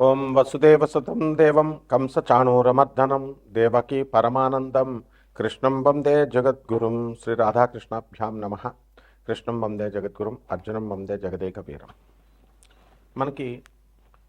ఓం వసుదేవసుతం దేవం కంసచాణూరమర్దనం దేవకీ పరమానందం కృష్ణం వందే జగద్గురుం శ్రీ రాధాకృష్ణాభ్యాం నమ. కృష్ణం వందే జగద్గురుం, అర్జునం వందే జగదేక వీరం. మనకి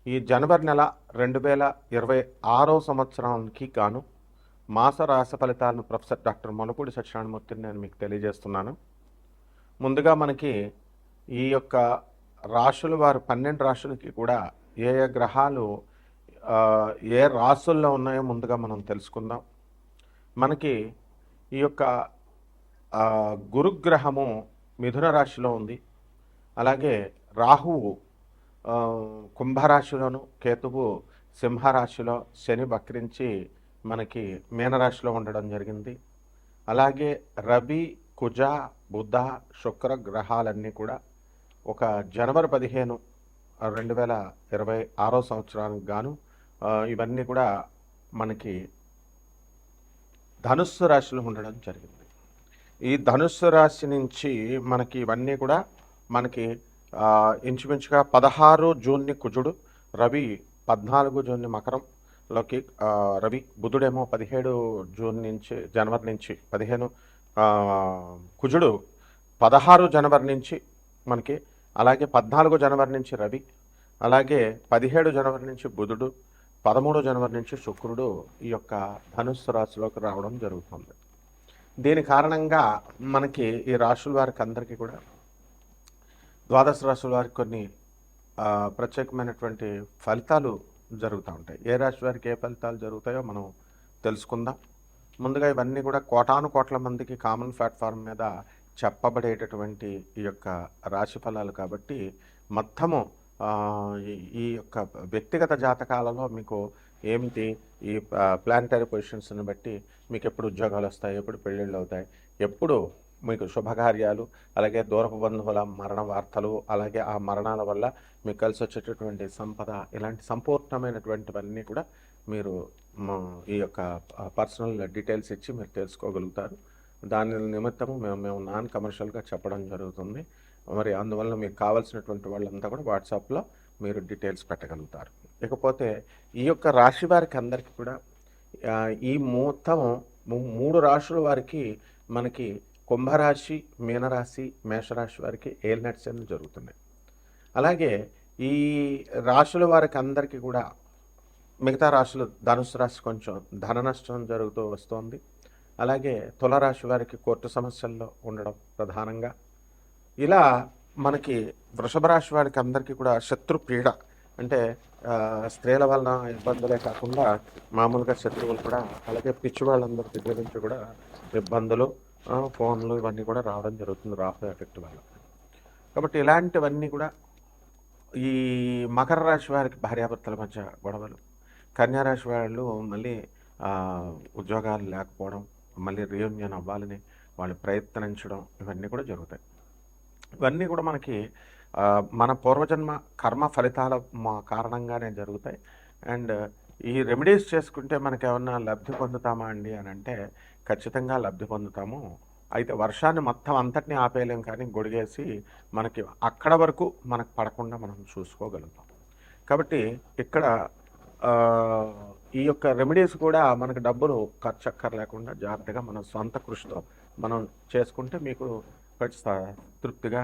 ఈ జనవరి నెల 2026 సంవత్సరానికి గాను మాస రాశి ఫలితాలను ప్రొఫెసర్ డాక్టర్ మొలపూడి సత్యనారాయణమూర్తిని నేను మీకు తెలియజేస్తున్నాను. ముందుగా మనకి ఈ యొక్క రాశుల వారు 12 రాశులకి కూడా ఏ ఏ గ్రహాలు ఏ రాశుల్లో ఉన్నాయో ముందుగా మనం తెలుసుకుందాం. మనకి ఈ యొక్క గురుగ్రహము మిథున రాశిలో ఉంది. అలాగే రాహువు కుంభరాశిలోను, కేతువు సింహరాశిలో, శని వక్రించి మనకి మీనరాశిలో ఉండడం జరిగింది. అలాగే రవి, కుజ, బుధ, శుక్ర గ్రహాలన్నీ కూడా ఒక జనవరి 15, 2026 సంవత్సరానికి గాను ఇవన్నీ కూడా మనకి ధనుస్సు రాశిలో ఉండడం జరిగింది. ఈ ధనుస్సు రాశి నుంచి మనకి ఇవన్నీ కూడా మనకి ఇంచుమించుగా 16 జూన్ని కుజుడు, రవి 14 జూన్ని మకరంలోకి రవి, బుధుడేమో 17 జూన్ నుంచి జనవరి నుంచి 15, కుజుడు 16 జనవరి నుంచి మనకి, అలాగే 14 జనవరి నుంచి రవి, అలాగే 17 జనవరి నుంచి బుధుడు, 13 జనవరి నుంచి శుక్రుడు ఈ యొక్క ధనుస్సు రాశిలోకి రావడం జరుగుతుంది. దీని కారణంగా మనకి ఈ రాశుల వారికి అందరికీ కూడా ద్వాదశ రాశుల వారికి కొన్ని ప్రత్యేకమైనటువంటి ఫలితాలు జరుగుతూ ఉంటాయి. ఏ రాశి వారికి ఏ ఫలితాలు జరుగుతాయో మనం తెలుసుకుందాం. ముందుగా ఇవన్నీ కూడా కోటాను కోట్ల మందికి కామన్ ప్లాట్ఫామ్ మీద చెప్పబడేటటువంటి ఈ యొక్క రాశి ఫలాలు కాబట్టి మొత్తము ఈ యొక్క వ్యక్తిగత జాతకాలలో మీకు ఏమిటి ఈ ప్లానిటరీ పొజిషన్స్ని బట్టి మీకు ఎప్పుడు ఉద్యోగాలు వస్తాయి, ఎప్పుడు పెళ్ళిళ్ళు అవుతాయి, ఎప్పుడు మీకు శుభకార్యాలు, అలాగే దూరపు బంధువుల మరణ వార్తలు, అలాగే ఆ మరణాల వల్ల మీకు కలిసి వచ్చేటటువంటి సంపద, ఇలాంటి సంపూర్ణమైనటువంటివన్నీ కూడా మీరు ఈ యొక్క పర్సనల్ డీటెయిల్స్ ఇచ్చి మీరు తెలుసుకోగలుగుతారు. దాని నిమిత్తము మేము నాన్ కమర్షియల్గా చెప్పడం జరుగుతుంది. మరి అందువల్ల మీకు కావాల్సినటువంటి వాళ్ళంతా కూడా వాట్సాప్లో మీరు డీటెయిల్స్ పెట్టగలుగుతారు. ఇకపోతే ఈ యొక్క రాశి వారికి అందరికీ కూడా ఈ మొత్తం 3 రాశుల వారికి మనకి కుంభరాశి, మీనరాశి, మేషరాశి వారికి ఏలినట్స్ జరుగుతున్నాయి. అలాగే ఈ రాశుల వారికి అందరికీ కూడా మిగతా రాశులు, ధనుసు రాశి కొంచెం ధన నష్టం జరుగుతూ వస్తుంది. అలాగే తులరాశి వారికి కోర్టు సమస్యల్లో ఉండడం ప్రధానంగా. ఇలా మనకి వృషభ రాశి వారికి అందరికీ కూడా శత్రు పీడ, అంటే స్త్రీల వలన ఇబ్బందులే కాకుండా మామూలుగా శత్రువులు కూడా, అలాగే పిచ్చి వాళ్ళందరి దగ్గర నుంచి కూడా ఇబ్బందులు, ఫోన్లు ఇవన్నీ కూడా రావడం జరుగుతుంది రాహు ఎఫెక్ట్ వల్ల. కాబట్టి ఇలాంటివన్నీ కూడా ఈ మకర రాశి వారికి భార్యాభర్తల మధ్య గొడవలు, కన్యారాశి వాళ్ళు మళ్ళీ ఉద్యోగాలు లేకపోవడం, మళ్ళీ రీయూనియన్ అవ్వాలని వాళ్ళు ప్రయత్నించడం, ఇవన్నీ కూడా జరుగుతాయి. ఇవన్నీ కూడా మనకి మన పూర్వజన్మ కర్మ ఫలితాల కారణంగానే జరుగుతాయి. అండ్ ఈ రెమెడీస్ చేసుకుంటే మనకి ఏమన్నా లబ్ధి పొందుతామా అండి అని అంటే ఖచ్చితంగా లబ్ధి పొందుతాము. అయితే వర్షాన్ని మొత్తం అంతటినీ ఆపేయలేం, కానీ గొడిగేసి మనకి అక్కడ వరకు మనకు పడకుండా మనం చూసుకోగలుగుతాం. కాబట్టి ఇక్కడ ఈ యొక్క రెమెడీస్ కూడా మనకు డబ్బులు ఖర్చు అక్కర్లేకుండా జాగ్రత్తగా మన సొంత కృషితో మనం చేసుకుంటే మీకు తృప్తిగా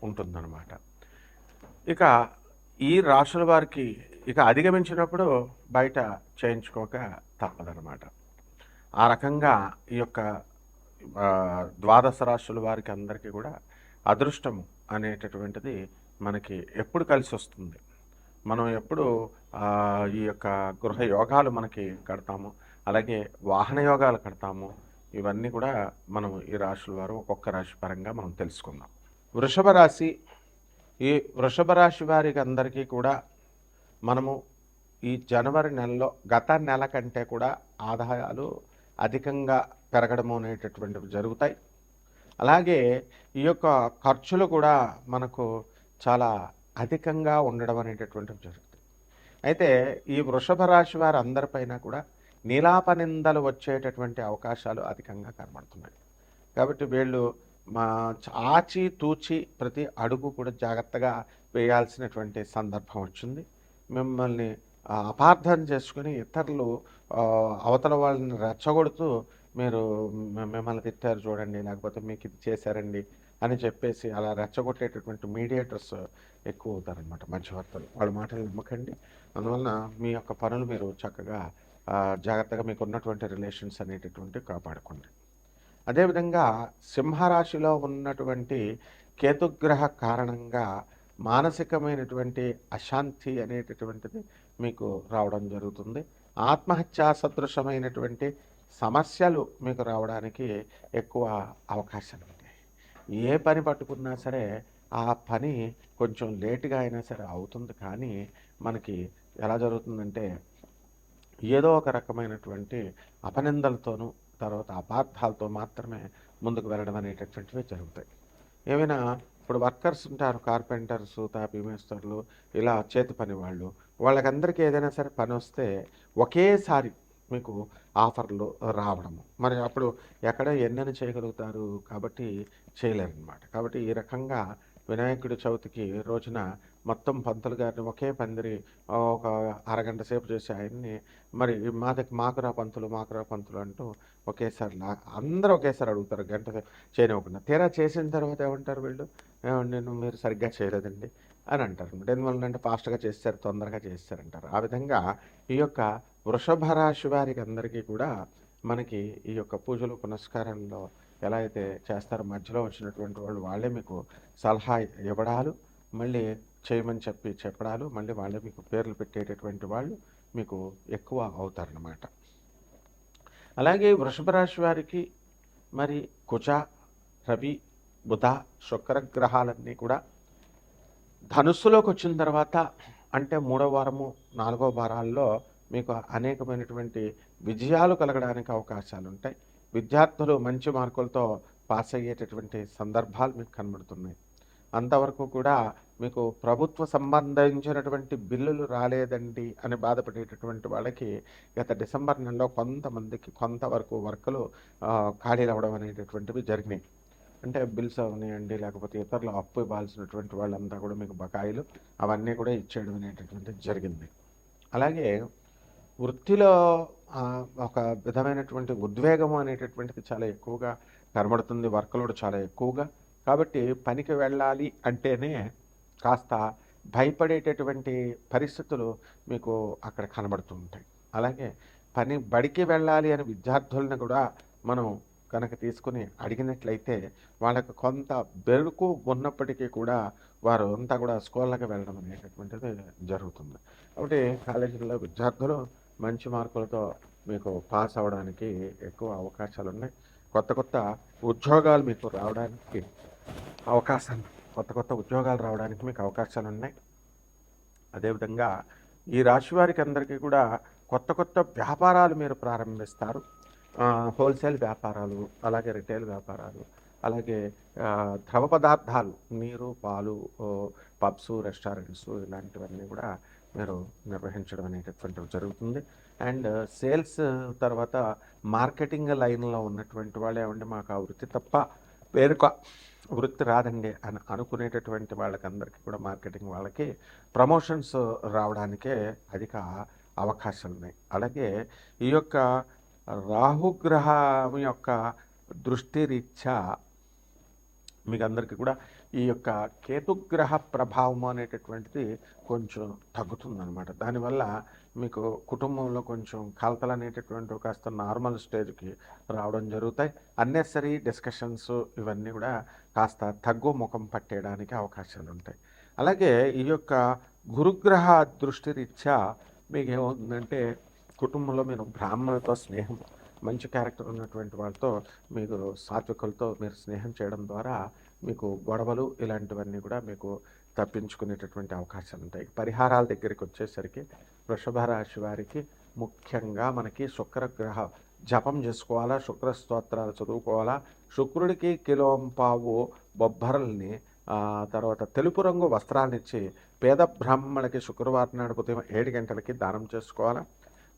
ఉంటుందన్నమాట. ఇక ఈ రాశుల వారికి ఇక అధిగమించినప్పుడు బయట చేయించుకోక తప్పదనమాట. ఆ రకంగా ఈ యొక్క ద్వాదశ రాశుల వారికి అందరికీ కూడా అదృష్టము అనేటటువంటిది మనకి ఎప్పుడు కలిసి వస్తుంది, మనం ఎప్పుడు ఈ యొక్క గృహ యోగాలు మనకి కడతాము, అలాగే వాహన యోగాలు కడతాము, ఇవన్నీ కూడా మనం ఈ రాశుల వారు ఒక్కొక్క రాశి పరంగా మనం తెలుసుకుందాం. వృషభ రాశి, ఈ వృషభ రాశి వారికి అందరికీ కూడా మనము ఈ జనవరి నెలలో గత నెల కంటే కూడా ఆదాయాలు అధికంగా పెరగడము అనేటటువంటివి జరుగుతాయి. అలాగే ఈ యొక్క ఖర్చులు కూడా మనకు చాలా అధికంగా ఉండడం అనేటటువంటివి జరుగుతాయి. అయితే ఈ వృషభ రాశి వారి అందరిపైన కూడా నీలాపనిందలు వచ్చేటటువంటి అవకాశాలు అధికంగా కనబడుతున్నాయి. కాబట్టి వీళ్ళు ఆచి తూచి ప్రతి అడుగు కూడా జాగ్రత్తగా వేయాల్సినటువంటి సందర్భం వచ్చింది. మిమ్మల్ని అపార్థం చేసుకొని ఇతరులు అవతల వాళ్ళని రెచ్చగొడుతూ మీరు మిమ్మల్ని తిట్టారు చూడండి, లేకపోతే మీకు ఇది చేశారండి అని చెప్పేసి అలా రెచ్చగొట్టేటటువంటి మీడియేటర్స్ ఎక్కువ అవుతారనమాట, మధ్యవర్తులు. వాళ్ళ మాటలు నమ్మకండి. అందువలన మీ యొక్క పనులు మీరు చక్కగా జాగ్రత్తగా మీకు ఉన్నటువంటి రిలేషన్స్ అనేటటువంటివి కాపాడుకోండి. అదేవిధంగా సింహరాశిలో ఉన్నటువంటి కేతుగ్రహ కారణంగా మానసికమైనటువంటి అశాంతి అనేటటువంటిది మీకు రావడం జరుగుతుంది. ఆత్మహత్యా సదృశమైనటువంటి సమస్యలు మీకు రావడానికి ఎక్కువ అవకాశాలు ఉంటాయి. ఏ పని పట్టుకున్నా సరే ఆ పని కొంచెం లేటుగా అయినా సరే అవుతుంది, కానీ మనకి ఎలా జరుగుతుందంటే ఏదో ఒక రకమైనటువంటి అపనిందలతోనూ తర్వాత అపార్థాలతో మాత్రమే ముందుకు వెళ్ళడం అనేటటువంటివి జరుగుతాయి. ఏమైనా ఇప్పుడు వర్కర్స్ ఉంటారు, కార్పెంటర్స్, తాపీ మేస్టర్లు, ఇలా చేతి పని వాళ్ళు, వాళ్ళకందరికీ ఏదైనా సరే పని వస్తే ఒకేసారి మీకు ఆఫర్లు రావడము, మరి అప్పుడు ఎక్కడ ఎన్నని చేయగలుగుతారు, కాబట్టి చేయలేరన్నమాట. కాబట్టి ఈ రకంగా వినాయకుడి చవితికి రోజున మొత్తం పంతులు గారిని ఒకే పందిరి ఒక అరగంట సేపు చేసి ఆయన్ని మరి మాకురా పంతులు అంటూ ఒకేసారి అందరూ ఒకేసారి అడుగుతారు, గంట చేయనివ్వకుండా. తీరా చేసిన తర్వాత ఏమంటారు వీళ్ళు, నేను మీరు సరిగ్గా చేయలేదండి అని అంటారు. ఎందువల్ల అంటే ఫాస్ట్గా చేస్తారు, తొందరగా చేస్తారంటారు. ఆ విధంగా ఈ యొక్క వృషభ రాశి వారికి అందరికీ కూడా మనకి ఈ యొక్క పూజలు పునస్కారాల్లో ఎలా అయితే చేస్తారో మధ్యలో వచ్చినటువంటి వాళ్ళు వాళ్ళే మీకు సలహా ఇవ్వడాలు, మళ్ళీ చేయమని చెప్పడాలు, మళ్ళీ వాళ్ళే మీకు పేర్లు పెట్టేటటువంటి వాళ్ళు మీకు ఎక్కువ అవుతారన్నమాట. అలాగే వృషభ రాశి వారికి మరి కుజ, రవి, బుధ, శుక్ర గ్రహాలన్నీ కూడా ధనుస్సులోకి వచ్చిన తర్వాత అంటే 3వ వారము 4వ వారాల్లో మీకు అనేకమైనటువంటి విజయాలు కలగడానికి అవకాశాలు ఉంటాయి. విద్యార్థులు మంచి మార్కులతో పాస్ అయ్యేటటువంటి సందర్భాలు మీకు కనబడుతున్నాయి. అంతవరకు కూడా మీకు ప్రభుత్వ సంబంధించినటువంటి బిల్లులు రాలేదండి అని బాధపడేటటువంటి వాళ్ళకి గత డిసెంబర్ నెలలో కొంతమందికి కొంతవరకు వర్కులు ఖాళీలు అవ్వడం అనేటటువంటివి జరిగినాయి. అంటే బిల్స్ అవనివ్వండి, లేకపోతే ఇతరులు అప్పు ఇవ్వాల్సినటువంటి వాళ్ళంతా కూడా మీకు బకాయిలు అవన్నీ కూడా ఇచ్చేయడం అనేటటువంటిది జరిగింది. అలాగే వృత్తిలో ఒక విధమైనటువంటి ఉద్వేగం అనేటటువంటిది చాలా ఎక్కువగా కనబడుతుంది, వర్క్లోడ్ చాలా ఎక్కువగా. కాబట్టి పనికి వెళ్ళాలి అంటేనే కాస్త భయపడేటటువంటి పరిస్థితులు మీకు అక్కడ కనబడుతూ ఉంటాయి. అలాగే బడికి వెళ్ళాలి అని విద్యార్థులను కూడా మనం కనుక తీసుకుని అడిగినట్లయితే వాళ్ళకు కొంత బెరుకు ఉన్నప్పటికీ కూడా వారు అంతా కూడా స్కూళ్ళకి వెళ్ళడం అనేటటువంటిది జరుగుతుంది. కాబట్టి కాలేజీల్లో విద్యార్థులు మంచి మార్కులతో మీకు పాస్ అవ్వడానికి ఎక్కువ అవకాశాలు ఉన్నాయి. కొత్త ఉద్యోగాలు మీకు రావడానికి కొత్త ఉద్యోగాలు రావడానికి మీకు అవకాశాలు ఉన్నాయి. అదేవిధంగా ఈ రాశి వారికి అందరికీ కూడా కొత్త వ్యాపారాలు మీరు ప్రారంభిస్తారు. హోల్సేల్ వ్యాపారాలు, అలాగే రిటైల్ వ్యాపారాలు, అలాగే ద్రవ పదార్థాలు, నీరు, పాలు, పబ్స్, రెస్టారెంట్స్ ఇలాంటివన్నీ కూడా మీరు నిర్వహించడం అనేటటువంటివి జరుగుతుంది. అండ్ సేల్స్ తర్వాత మార్కెటింగ్ లైన్లో ఉన్నటువంటి వాళ్ళు ఏమంటే మాకు ఆ వృత్తి తప్ప వేరొక వృత్తి రాదండి అని అనుకునేటటువంటి వాళ్ళకందరికీ కూడా మార్కెటింగ్ వాళ్ళకి ప్రమోషన్స్ రావడానికే అధిక అవకాశాలు ఉన్నాయి. అలాగే ఈ యొక్క రాహుగ్రహం యొక్క దృష్టి రీత్యా మీకు అందరికీ కూడా ఈ యొక్క కేతుగ్రహ ప్రభావం అనేటటువంటిది కొంచెం తగ్గుతుందన్నమాట. దానివల్ల మీకు కుటుంబంలో కొంచెం కలతలు అనేటటువంటి కాస్త నార్మల్ స్టేజ్కి రావడం జరుగుతాయి. అన్నెసరీ డిస్కషన్స్ ఇవన్నీ కూడా కాస్త తగ్గు ముఖం పట్టేయడానికి అవకాశాలు ఉంటాయి. అలాగే ఈ యొక్క గురుగ్రహ దృష్టి రీత్యా మీకు ఏమవుతుందంటే కుటుంబంలో మీరు బ్రాహ్మణులతో స్నేహం, మంచి క్యారెక్టర్ ఉన్నటువంటి వాళ్ళతో మీరు సాత్వికులతో మీరు స్నేహం చేయడం ద్వారా మీకు గొడవలు ఇలాంటివన్నీ కూడా మీకు తప్పించుకునేటటువంటి అవకాశాలు ఉంటాయి. పరిహారాల దగ్గరికి వచ్చేసరికి వృషభ రాశి వారికి ముఖ్యంగా మనకి శుక్రగ్రహ జపం చేసుకోవాలా, శుక్ర స్తోత్రాలు చదువుకోవాలా, శుక్రుడికి కిలోంపావు బొబ్బరల్ని తర్వాత తెలుపు రంగు వస్త్రాన్నిచ్చి పేద బ్రాహ్మణులకి శుక్రవారం నాడు ఉదయం 7 గంటలకి దానం చేసుకోవాలా.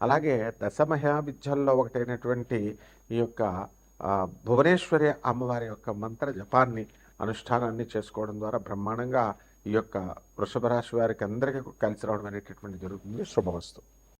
అలాగే దశమహావిద్యల్లో ఒకటైనటువంటి ఈ యొక్క భువనేశ్వరి అమ్మవారి యొక్క మంత్ర జపాన్ని అనుష్ఠానాన్ని చేసుకోవడం ద్వారా బ్రహ్మాండంగా ఈ యొక్క వృషభ రాశి వారికి అందరికీ కలిసి రావడం అనేటటువంటి జరుగుతుంది. శుభవస్తు.